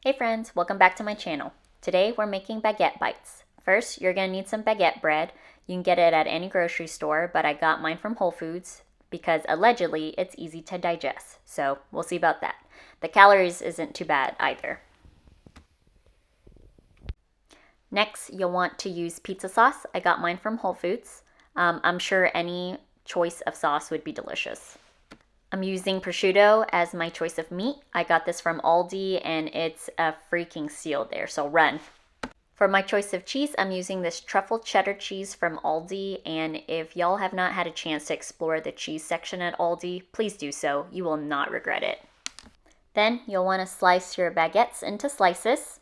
Hey friends, welcome back to my channel. Today we're making baguette bites. First, you're going to need some baguette bread. You can get it at any grocery store, but I got mine from Whole Foods because allegedly it's easy to digest. So we'll see about that. The calories isn't too bad either. Next, you'll want to use pizza sauce. I got mine from Whole Foods. I'm sure any choice of sauce would be delicious. I'm using prosciutto as my choice of meat. I got this from Aldi and it's a freaking steal there, so run. For my choice of cheese, I'm using this truffle cheddar cheese from Aldi, and if y'all have not had a chance to explore the cheese section at Aldi, please do so. You will not regret it. Then you'll want to slice your baguettes into slices.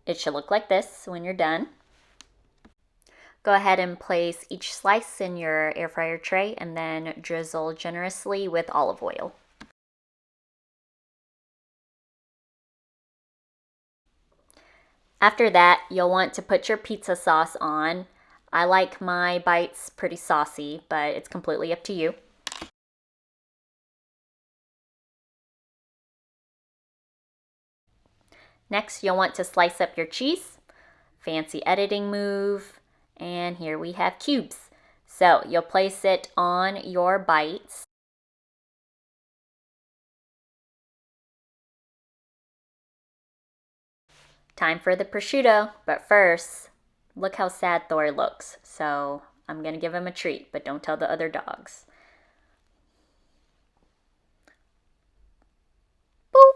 It should look like this when you're done. Go ahead and place each slice in your air fryer tray and then drizzle generously with olive oil. After that, you'll want to put your pizza sauce on. I like my bites pretty saucy, but it's completely up to you. Next, you'll want to slice up your cheese. Fancy editing move. And here we have cubes. So you'll place it on your bites. Time for the prosciutto, but first, look how sad Thor looks. So I'm gonna give him a treat, but don't tell the other dogs. Boop!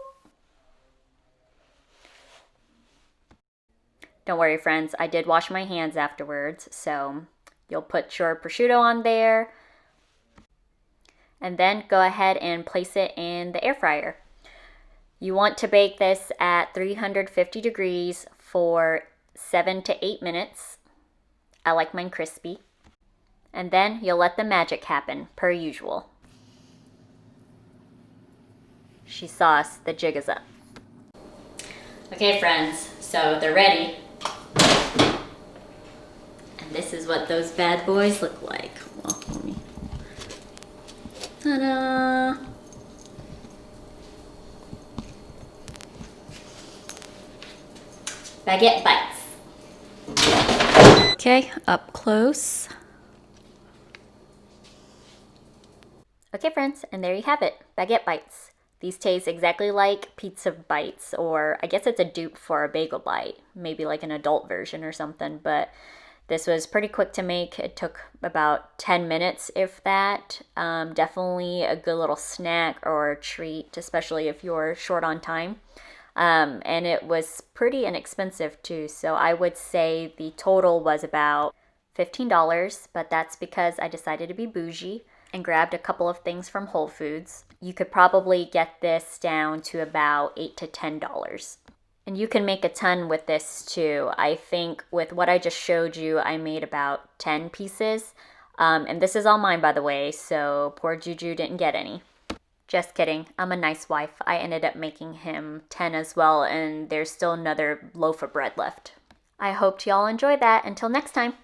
Don't worry, friends, I did wash my hands afterwards, so you'll put your prosciutto on there, and then go ahead and place it in the air fryer. You want to bake this at 350 degrees for 7 to 8 minutes. I like mine crispy. And then you'll let the magic happen, per usual. She saw us, the jig is up. Okay friends, so they're ready. And this is what those bad boys look like. Well, let me... Ta-da! Baguette bites. Okay, up close. Okay friends, and there you have it, baguette bites. These taste exactly like pizza bites, or I guess it's a dupe for a bagel bite, maybe like an adult version or something, but this was pretty quick to make. It took about 10 minutes, if that. Definitely a good little snack or treat, especially if you're short on time. And it was pretty inexpensive too, so I would say the total was about $15, but that's because I decided to be bougie and grabbed a couple of things from Whole Foods. You could probably get this down to about $8 to $10. And you can make a ton with this too. I think with what I just showed you, I made about 10 pieces. And this is all mine, by the way, so poor Juju didn't get any. Just kidding, I'm a nice wife. I ended up making him 10 as well, and there's still another loaf of bread left. I hope y'all enjoy that. Until next time.